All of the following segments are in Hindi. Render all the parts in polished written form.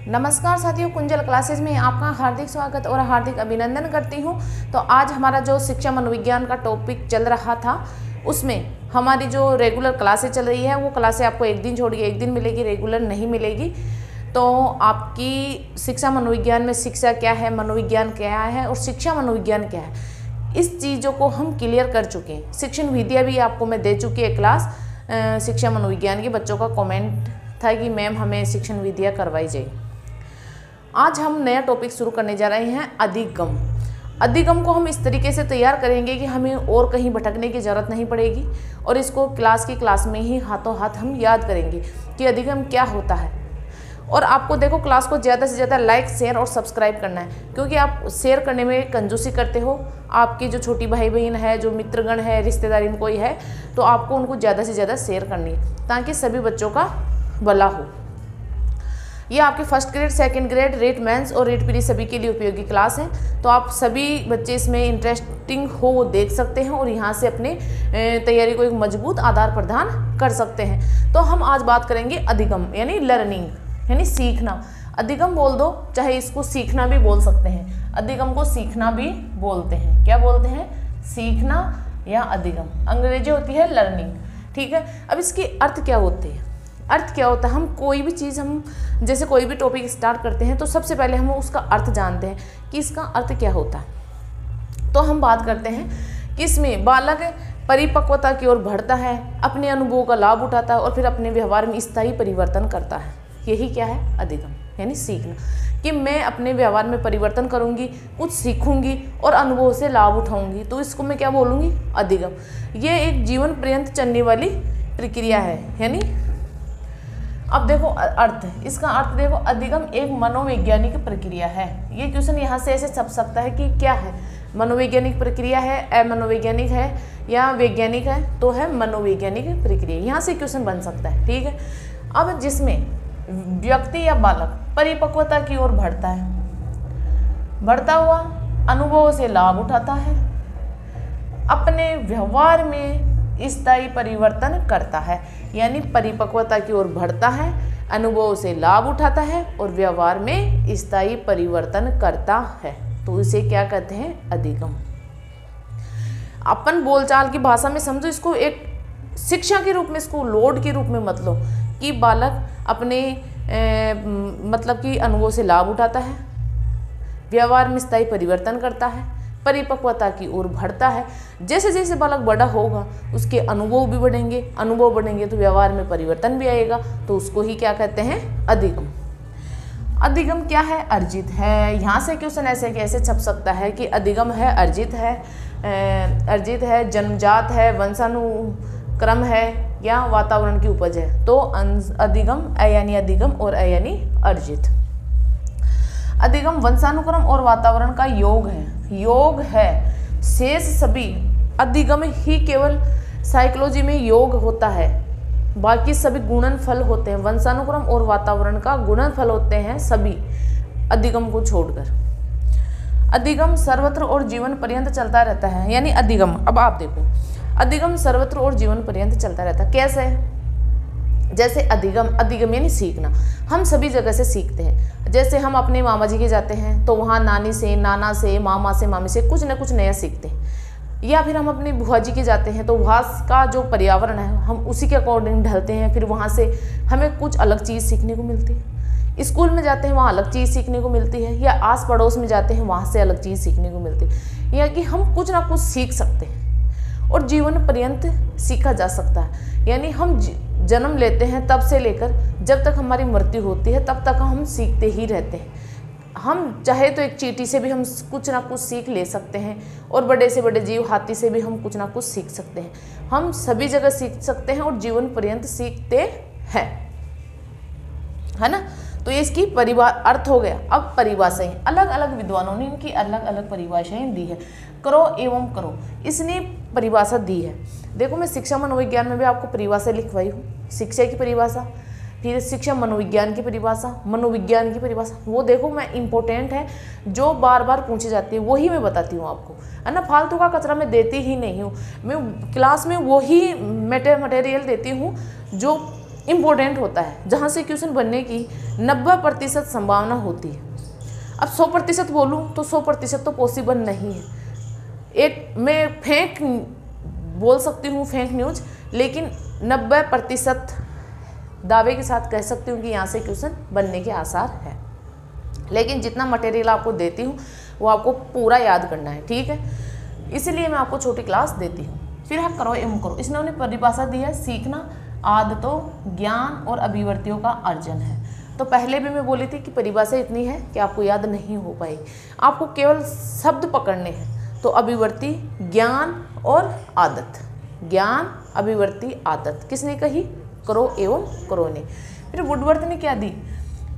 नमस्कार साथियों, कुंजल क्लासेज में आपका हार्दिक स्वागत और हार्दिक अभिनंदन करती हूं। तो आज हमारा जो शिक्षा मनोविज्ञान का टॉपिक चल रहा था, उसमें हमारी जो रेगुलर क्लासेज चल रही है वो क्लासेज आपको एक दिन छोड़ के एक दिन मिलेगी, रेगुलर नहीं मिलेगी। तो आपकी शिक्षा मनोविज्ञान में शिक्षा क्या है, मनोविज्ञान क्या है और शिक्षा मनोविज्ञान क्या है, इस चीज़ों को हम क्लियर कर चुके हैं। शिक्षण विद्या भी आपको मैं दे चुकी है क्लास। शिक्षा मनोविज्ञान के बच्चों का कमेंट था कि मैम हमें शिक्षण विद्या करवाई जाए। आज हम नया टॉपिक शुरू करने जा रहे हैं, अधिगम। अधिगम को हम इस तरीके से तैयार करेंगे कि हमें और कहीं भटकने की ज़रूरत नहीं पड़ेगी और इसको क्लास में ही हाथों हाथ हम याद करेंगे कि अधिगम क्या होता है। और आपको देखो, क्लास को ज़्यादा से ज़्यादा लाइक, शेयर और सब्सक्राइब करना है, क्योंकि आप शेयर करने में कंजूसी करते हो। आपकी जो छोटी भाई बहन है, जो मित्रगण है, रिश्तेदारी में कोई है, तो आपको उनको ज़्यादा से ज़्यादा शेयर करनी है ताकि सभी बच्चों का भला हो। ये आपके first grade, second grade, REET mains और रेट प्री सभी के लिए उपयोगी क्लास है। तो आप सभी बच्चे इसमें इंटरेस्टिंग हो वो देख सकते हैं और यहाँ से अपने तैयारी को एक मजबूत आधार प्रदान कर सकते हैं। तो हम आज बात करेंगे अधिगम यानी लर्निंग, यानी सीखना। अधिगम बोल दो, चाहे इसको सीखना भी बोल सकते हैं। अधिगम को सीखना भी बोलते हैं। क्या बोलते हैं? सीखना या अधिगम। अंग्रेजी होती है लर्निंग, ठीक है। अब इसके अर्थ क्या होते हैं? अर्थ क्या होता है? हम कोई भी चीज़, हम जैसे कोई भी टॉपिक स्टार्ट करते हैं तो सबसे पहले हम उसका अर्थ जानते हैं कि इसका अर्थ क्या होता है। तो हम बात करते हैं कि इसमें बालक परिपक्वता की ओर बढ़ता है, अपने अनुभवों का लाभ उठाता है और फिर अपने व्यवहार में स्थायी परिवर्तन करता है। यही क्या है? अधिगम यानी सीखना, कि मैं अपने व्यवहार में परिवर्तन करूंगी, कुछ सीखूंगी और अनुभव से लाभ उठाऊंगी। तो इसको मैं क्या बोलूँगी? अधिगम। ये एक जीवन पर्यंत चलने वाली प्रक्रिया है। यानी अब देखो अर्थ, इसका अर्थ देखो, अधिगम एक मनोवैज्ञानिक प्रक्रिया है। ये क्वेश्चन यहाँ से ऐसे छप सकता है कि क्या है? मनोवैज्ञानिक प्रक्रिया है, अमनोवैज्ञानिक है या वैज्ञानिक है? तो है मनोवैज्ञानिक प्रक्रिया। यहाँ से क्वेश्चन बन सकता है, ठीक है। अब जिसमें व्यक्ति या बालक परिपक्वता की ओर बढ़ता है, बढ़ता हुआ अनुभवों से लाभ उठाता है, अपने व्यवहार में स्थायी परिवर्तन करता है, यानी परिपक्वता की ओर बढ़ता है, अनुभव से लाभ उठाता है और व्यवहार में स्थायी परिवर्तन करता है। तो इसे क्या कहते हैं? अधिगम। अपन बोलचाल की भाषा में समझो इसको, एक शिक्षा के रूप में, इसको लोड के रूप में मत लो कि बालक अपने मतलब कि अनुभव से लाभ उठाता है, व्यवहार में स्थायी परिवर्तन करता है, परिपक्वता की ओर बढ़ता है। जैसे जैसे बालक बड़ा होगा उसके अनुभव भी बढ़ेंगे, अनुभव बढ़ेंगे तो व्यवहार में परिवर्तन भी आएगा। तो उसको ही क्या कहते हैं? अधिगम। अधिगम क्या है? अर्जित है। यहाँ से क्वेश्चन ऐसे कैसे छप सकता है कि अधिगम है, अर्जित है, अर्जित है, जन्मजात है, वंशानुक्रम है या वातावरण की उपज है। तो अधिगम, अ यानी अधिगम और अ यानी अर्जित। अधिगम वंशानुक्रम और वातावरण का योग है, योग है। शेष सभी अधिगम ही केवल साइकोलॉजी में योग होता है, बाकी सभी गुणनफल होते हैं। वंशानुक्रम और वातावरण का गुणनफल होते हैं सभी, अधिगम को छोड़कर। अधिगम सर्वत्र और जीवन पर्यंत चलता रहता है, यानी अधिगम, अब आप देखो, अधिगम सर्वत्र और जीवन पर्यंत चलता रहता है। कैसे? जैसे अधिगम यानी सीखना, हम सभी जगह से सीखते हैं। जैसे हम अपने मामा जी के जाते हैं तो वहाँ नानी से, नाना से, मामा से, मामी से कुछ ना कुछ नया सीखते हैं। या फिर हम अपने बुआ जी के जाते हैं तो वहाँ का जो पर्यावरण है हम उसी के अकॉर्डिंग ढलते हैं, फिर वहाँ से हमें कुछ अलग चीज़ सीखने को मिलती है। स्कूल में जाते हैं वहाँ अलग चीज़ सीखने को मिलती है, या आस पड़ोस में जाते हैं वहाँ से अलग चीज़ सीखने को मिलती है, या कि हम कुछ ना कुछ सीख सकते हैं और जीवन पर्यंत सीखा जा सकता है। यानी हम जन्म लेते हैं तब से लेकर जब तक हमारी मृत्यु होती है तब तक हम सीखते ही रहते हैं। हम चाहे तो एक चींटी से भी हम कुछ ना कुछ सीख ले सकते हैं और बड़े से बड़े जीव हाथी से भी हम कुछ ना कुछ सीख सकते हैं। हम सभी जगह सीख सकते हैं और जीवन पर्यंत सीखते हैं, है ना। तो ये इसकी अर्थ हो गया। अब परिभाषाएं, अलग अलग विद्वानों ने इनकी अलग अलग परिभाषाएं दी है। करो एवं करो, इसने परिभाषा दी है। देखो, मैं शिक्षा मनोविज्ञान में भी आपको परिभाषा लिखवाई हूँ, शिक्षा की परिभाषा, फिर शिक्षा मनोविज्ञान की परिभाषा, मनोविज्ञान की परिभाषा। वो देखो, मैं इम्पोर्टेंट है, जो बार बार पूछी जाती है वही मैं बताती हूँ आपको, है ना। फालतू का कचरा मैं देती ही नहीं हूँ। मैं क्लास में वही मटेरियल देती हूँ जो इम्पोर्टेंट होता है, जहाँ से क्वेश्चन बनने की 90% संभावना होती है। अब 100% बोलूँ तो 100% तो पॉसिबल नहीं है। एक मैं फेक बोल सकती हूँ, फेक न्यूज, लेकिन 90% दावे के साथ कह सकती हूँ कि यहाँ से क्वेश्चन बनने के आसार है। लेकिन जितना मटेरियल आपको देती हूँ वो आपको पूरा याद करना है, ठीक है। इसीलिए मैं आपको छोटी क्लास देती हूँ। फिर है करो एवं करो। इसने उन्हें परिभाषा दी है, सीखना आदतों, ज्ञान और अभिवृत्तियों का अर्जन है। तो पहले भी मैं बोली थी कि परिभाषा इतनी है कि आपको याद नहीं हो पाएगी, आपको केवल शब्द पकड़ने हैं। तो अभिवृत्ति, ज्ञान और आदत, ज्ञान, अभिवृत्ति, आदत किसने कही? करो एवं करो ने। फिर वुडवर्थ ने क्या दी?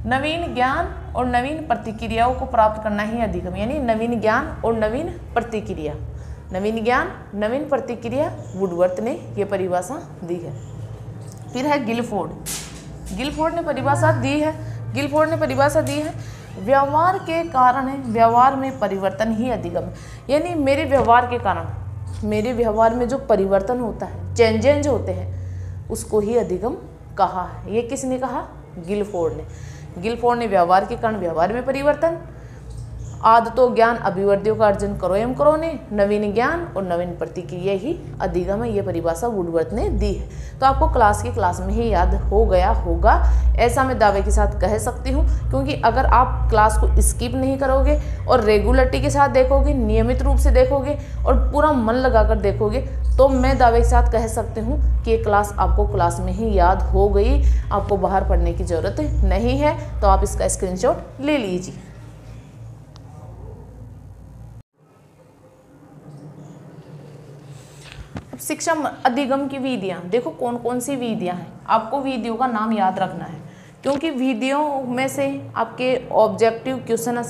नवीन ज्ञान और नवीन प्रतिक्रियाओं को प्राप्त करना ही अधिगम, यानी नवीन ज्ञान और नवीन प्रतिक्रिया, नवीन ज्ञान, नवीन प्रतिक्रिया, वुडवर्थ ने ये परिभाषा दी है। फिर है गिलफोर्ड ने परिभाषा दी है। गिलफोर्ड ने परिभाषा दी है, व्यवहार के कारण व्यवहार में परिवर्तन ही अधिगम, यानी मेरे व्यवहार के कारण, मेरे व्यवहार में जो परिवर्तन होता है, चेंजेज होते हैं, उसको ही अधिगम कहा है। ये किसने कहा? गिलफोर्ड ने। गिलफोर्ड ने व्यवहार के कारण व्यवहार में परिवर्तन, आदतों, ज्ञान, अभिवृत्तियों का अर्जन करो एवं करो ने, नवीन ज्ञान और नवीन प्रतिक्रिया ही अधिगम है। ये परिभाषा वुडवर्थ ने दी है। तो आपको क्लास में ही याद हो गया होगा, ऐसा मैं दावे के साथ कह सकती हूँ। क्योंकि अगर आप क्लास को स्किप नहीं करोगे और रेगुलरिटी के साथ देखोगे, नियमित रूप से देखोगे और पूरा मन लगाकर देखोगे, तो मैं दावे के साथ कह सकती हूँ कि ये क्लास आपको क्लास में ही याद हो गई, आपको बाहर पढ़ने की ज़रूरत नहीं है। तो आप इसका स्क्रीनशॉट ले लीजिए। शिक्षा अधिगम की विधियाँ, देखो कौन कौन सी विधियाँ हैं। आपको विधियों का नाम याद रखना है, क्योंकि विधियों में से आपके ऑब्जेक्टिव क्वेश्चन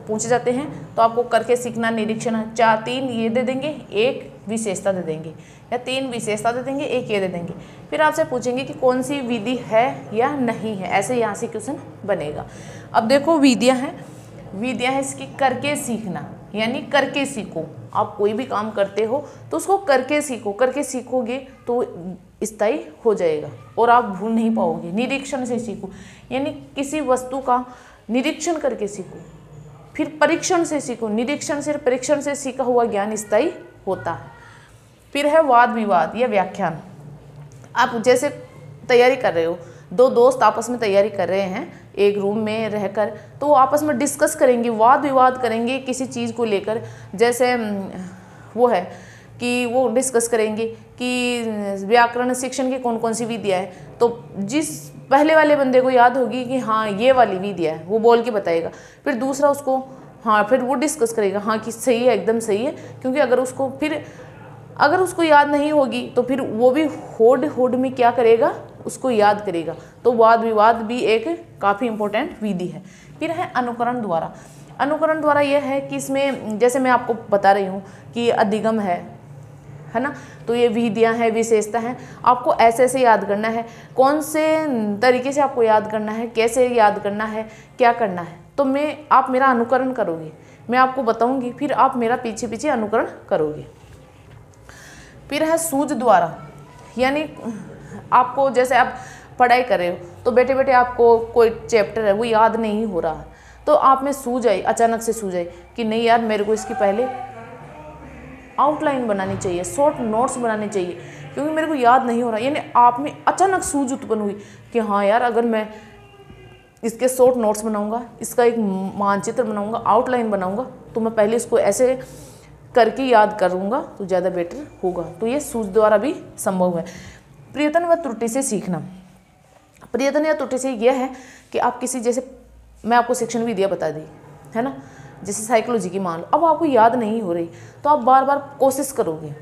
पूछे जाते हैं। तो आपको करके सीखना, निरीक्षण, 3 ये दे देंगे, 1 विशेषता दे देंगे, या 3 विशेषता दे देंगे, 1 ये दे देंगे। फिर आपसे पूछेंगे कि कौन सी विधि है या नहीं है, ऐसे यहाँ से क्वेश्चन बनेगा। अब देखो विधियाँ हैं इसकी करके सीखना, यानी करके सीखो। आप कोई भी काम करते हो तो उसको करके सीखो, करके सीखोगे तो स्थायी हो जाएगा और आप भूल नहीं पाओगे। निरीक्षण से सीखो, यानी किसी वस्तु का निरीक्षण करके सीखो। फिर परीक्षण से सीखो, निरीक्षण से, परीक्षण से सीखा हुआ ज्ञान स्थायी होता है। फिर है वाद विवाद या व्याख्यान। आप जैसे तैयारी कर रहे हो, 2 दोस्त आपस में तैयारी कर रहे हैं एक रूम में रहकर, तो वो आपस में डिस्कस करेंगे, वाद विवाद करेंगे किसी चीज़ को लेकर। जैसे वो है कि वो डिस्कस करेंगे कि व्याकरण शिक्षण की कौन कौन सी विधियाँ हैं। तो जिस पहले वाले बंदे को याद होगी कि हाँ ये वाली विधियाँ है, वो बोल के बताएगा। फिर दूसरा उसको, हाँ फिर वो डिस्कस करेगा, हाँ कि सही है, एकदम सही है। क्योंकि अगर उसको याद नहीं होगी तो फिर वो भी होड़ में क्या करेगा, उसको याद करेगा। तो वाद विवाद भी एक काफ़ी इम्पोर्टेंट विधि है। फिर है अनुकरण द्वारा। अनुकरण द्वारा यह है कि इसमें जैसे मैं आपको बता रही हूँ कि अधिगम है ना, तो ये विधियाँ हैं, विशेषता हैं। आपको ऐसे ऐसे याद करना है, कौन से तरीके से आपको याद करना है, कैसे याद करना है, क्या करना है। तो आप मेरा अनुकरण करोगे, मैं आपको बताऊँगी, फिर आप मेरा पीछे पीछे अनुकरण करोगे। फिर है सूझ द्वारा, यानी आपको जैसे आप पढ़ाई कर रहे हो तो बैठे बैठे आपको कोई चैप्टर है वो याद नहीं हो रहा, तो आप में सूझ आई, अचानक से सूझ आई कि नहीं यार मेरे को इसकी पहले आउटलाइन बनानी चाहिए, शॉर्ट नोट्स बनाने चाहिए, क्योंकि मेरे को याद नहीं हो रहा। यानी आप में अचानक सूझ उत्पन्न हुई कि हाँ यार अगर मैं इसके शॉर्ट नोट्स बनाऊंगा, इसका एक मानचित्र बनाऊंगा, आउटलाइन बनाऊंगा, तो मैं पहले इसको ऐसे करके याद करूंगा तो ज़्यादा बेटर होगा। तो ये सूझ द्वारा भी संभव है। प्रयत्न व त्रुटि से सीखना। प्रयत्न या त्रुटि से यह है कि आप किसी, जैसे मैं आपको शिक्षण विधियाँ बता दी है ना, जैसे साइकोलॉजी की मान लो, अब आपको याद नहीं हो रही तो आप बार बार कोशिश करोगे,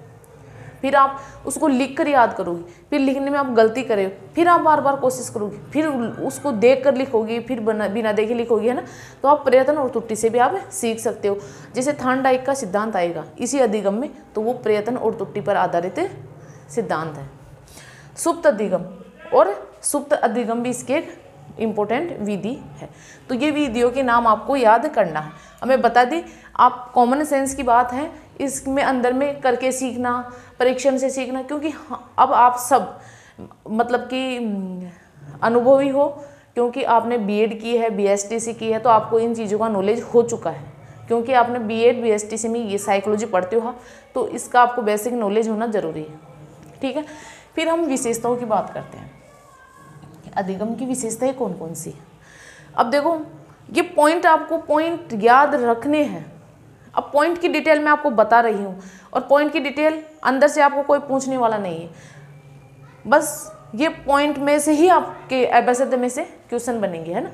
फिर आप उसको लिख कर याद करोगे, फिर लिखने में आप गलती करोगे, फिर आप बार बार कोशिश करोगे, फिर उसको देख कर लिखोगे, फिर बिना देखे लिखोगे, है ना। तो आप प्रयत्न और त्रुटि से भी आप सीख सकते हो। जैसे थॉर्नडाइक का सिद्धांत आएगा इसी अधिगम में, तो वो प्रयत्न और त्रुटि पर आधारित सिद्धांत है। सुप्त अधिगम और सुप्त अधिगम भी इसके एक इम्पोर्टेंट विधि है। तो ये विधियों के नाम आपको याद करना है। हमें बता दी, आप कॉमन सेंस की बात है, इसमें अंदर में करके सीखना, परीक्षण से सीखना, क्योंकि अब आप सब मतलब कि अनुभवी हो, क्योंकि आपने बीएड की है, बीएसटीसी की है, तो आपको इन चीज़ों का नॉलेज हो चुका है, क्योंकि आपने बीएड बीएसटीसी में ये साइकोलॉजी पढ़ते हो, तो इसका आपको बेसिक नॉलेज होना ज़रूरी है। ठीक है, फिर हम विशेषताओं की बात करते हैं। अधिगम की विशेषताएं कौन कौन सी है? अब देखो, ये पॉइंट आपको पॉइंट याद रखने हैं। अब पॉइंट की डिटेल मैं आपको बता रही हूँ, और पॉइंट की डिटेल अंदर से आपको कोई पूछने वाला नहीं है, बस ये पॉइंट में से ही आपके एबैसिड में से क्वेश्चन बनेंगे, है ना।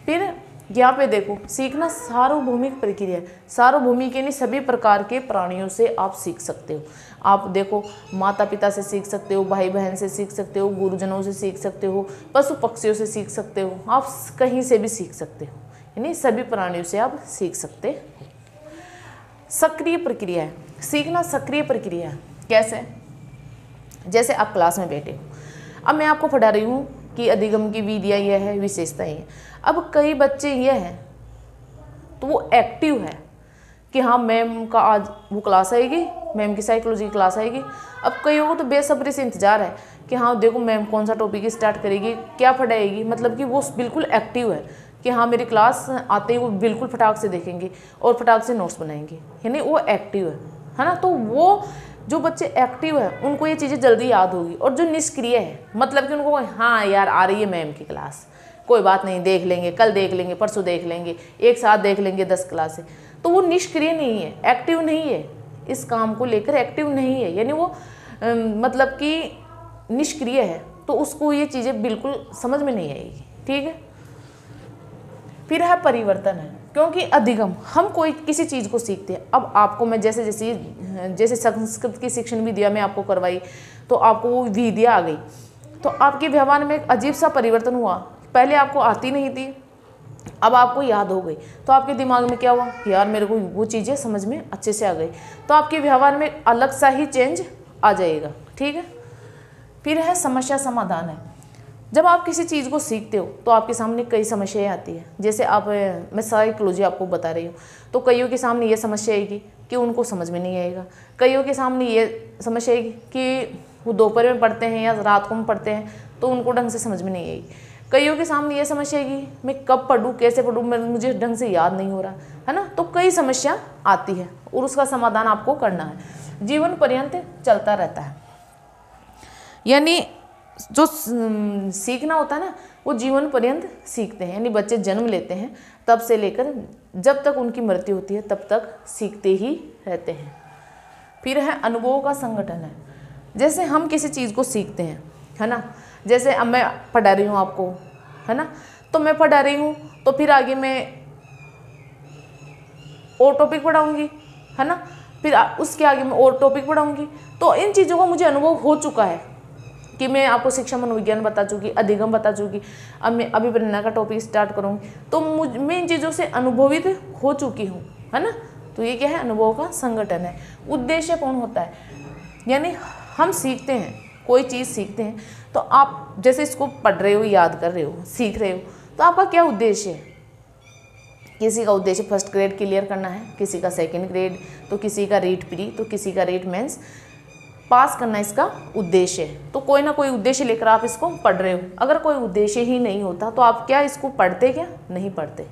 फिर यहाँ पे देखो, सीखना सार्वभौमिक प्रक्रिया है। सार्वभौमिक यानी सभी प्रकार के प्राणियों से आप सीख सकते हो। आप देखो, माता पिता से सीख सकते हो, भाई बहन से सीख सकते हो, गुरुजनों से सीख सकते हो, पशु पक्षियों से सीख सकते हो, आप कहीं से भी सीख सकते हो, यानी सभी प्राणियों से आप सीख सकते हो। सक्रिय प्रक्रिया है, सीखना सक्रिय प्रक्रिया है। कैसे? जैसे आप क्लास में बैठे हो, अब मैं आपको पढ़ा रही हूँ कि अधिगम की विधियाँ यह है, विशेषताएं हैं। अब कई बच्चे ये हैं तो वो एक्टिव है कि हाँ मैम का आज वो क्लास आएगी, मैम की साइकोलॉजी की क्लास आएगी। अब कईयों को तो बेसब्री से इंतजार है कि हाँ देखो मैम कौन सा टॉपिक स्टार्ट करेगी, क्या पढ़ाएगी, मतलब कि वो बिल्कुल एक्टिव है कि हाँ मेरी क्लास आते ही वो बिल्कुल फटाक से देखेंगे और फटाक से नोट्स बनाएंगे, यानी वो एक्टिव है ना। तो वो जो बच्चे एक्टिव है उनको ये चीज़ें जल्दी याद होगी, और जो निष्क्रिय है मतलब कि उनको हाँ यार आ रही है मैम की क्लास, कोई बात नहीं, देख लेंगे, कल देख लेंगे, परसों देख लेंगे, एक साथ देख लेंगे 10 क्लासें, तो वो निष्क्रिय नहीं है, एक्टिव नहीं है, इस काम को लेकर एक्टिव नहीं है, यानी वो मतलब कि निष्क्रिय है, तो उसको ये चीज़ें बिल्कुल समझ में नहीं आएगी। ठीक है, फिर है परिवर्तन है, क्योंकि अधिगम हम कोई किसी चीज़ को सीखते हैं। अब आपको मैं जैसे संस्कृत की शिक्षण विधिया में आपको करवाई, तो आपको वो विधिया आ गई, तो आपके व्यवहार में एक अजीब सा परिवर्तन हुआ। पहले आपको आती नहीं थी, अब आपको याद हो गई, तो आपके दिमाग में क्या हुआ, यार मेरे को वो चीज़ें समझ में अच्छे से आ गई, तो आपके व्यवहार में अलग सा ही चेंज आ जाएगा। ठीक है, फिर है समस्या समाधान है। जब आप किसी चीज़ को सीखते हो तो आपके सामने कई समस्याएं आती है। जैसे मैं साइकोलॉजी आपको बता रही हूँ, तो कईयों के सामने ये समस्या आएगी कि उनको समझ में नहीं आएगा, कईयों के सामने ये समस्या आएगी कि वो दोपहर में पढ़ते हैं या रात को में पढ़ते हैं तो उनको ढंग से समझ में नहीं आएगी, कईयों के सामने ये समस्या आएगी मैं कब पढ़ूँ, कैसे पढ़ूँ, मुझे ढंग से याद नहीं हो रहा है ना। तो कई समस्या आती है और उसका समाधान आपको करना है, जीवन पर्यंत चलता रहता है। यानी जो सीखना होता है ना वो जीवन पर्यंत सीखते हैं, यानी बच्चे जन्म लेते हैं तब से लेकर जब तक उनकी मृत्यु होती है तब तक सीखते ही रहते हैं। फिर है अनुभवों का संगठन है। जैसे हम किसी चीज़ को सीखते हैं, है ना, जैसे अब मैं पढ़ा रही हूँ आपको, है ना, तो मैं पढ़ा रही हूँ तो फिर आगे मैं और टॉपिक पढ़ाऊँगी, है ना, फिर उसके आगे मैं और टॉपिक पढ़ाऊँगी। तो इन चीज़ों का मुझे अनुभव हो चुका है कि मैं आपको शिक्षा मनोविज्ञान बता चुकी, अधिगम बता चुकी, अब मैं अभिप्रेरणा का टॉपिक स्टार्ट करूँगी, तो मैं इन चीज़ों से अनुभवित हो चुकी हूँ, है ना। तो ये क्या है, अनुभव का संगठन है। उद्देश्य कौन होता है, यानी हम सीखते हैं, कोई चीज़ सीखते हैं तो आप जैसे इसको पढ़ रहे हो, याद कर रहे हो, सीख रहे हो, तो आपका क्या उद्देश्य है। किसी का उद्देश्य फर्स्ट ग्रेड क्लियर करना है, किसी का सेकंड ग्रेड, तो किसी का रीट प्री, तो किसी का रीट मेंस पास करना इसका उद्देश्य है। तो कोई ना कोई उद्देश्य लेकर आप इसको पढ़ रहे हो। अगर कोई उद्देश्य ही नहीं होता तो आप क्या इसको पढ़ते, क्या नहीं पढ़ते।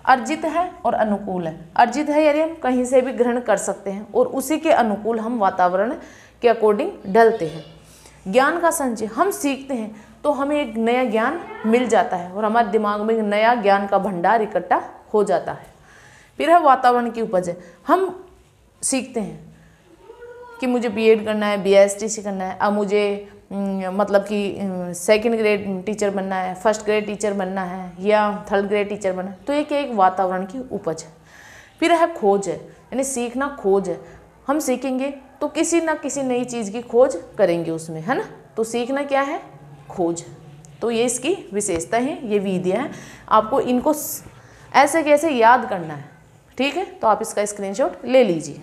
अर्जित है और अनुकूल है। अर्जित है यानी हम कहीं से भी ग्रहण कर सकते हैं और उसी के अनुकूल हम वातावरण के अकॉर्डिंग ढलते हैं। ज्ञान का संचय, हम सीखते हैं तो हमें एक नया ज्ञान मिल जाता है और हमारे दिमाग में एक नया ज्ञान का भंडार इकट्ठा हो जाता है। फिर है वातावरण की उपज है। हम सीखते हैं कि मुझे बीएड करना है, बीएसटीसी करना है, अब मुझे मतलब कि सेकंड ग्रेड टीचर बनना है, फर्स्ट ग्रेड टीचर बनना है या थर्ड ग्रेड टीचर बनना है, तो ये क्या एक वातावरण की उपज है। फिर है खोज है, यानी सीखना खोज है। हम सीखेंगे तो किसी ना किसी नई चीज़ की खोज करेंगे उसमें, है ना। तो सीखना क्या है, खोज। तो ये इसकी विशेषता है, ये विधियाँ हैं, आपको इनको ऐसे कैसे याद करना है। ठीक है, तो आप इसका स्क्रीनशॉट ले लीजिए।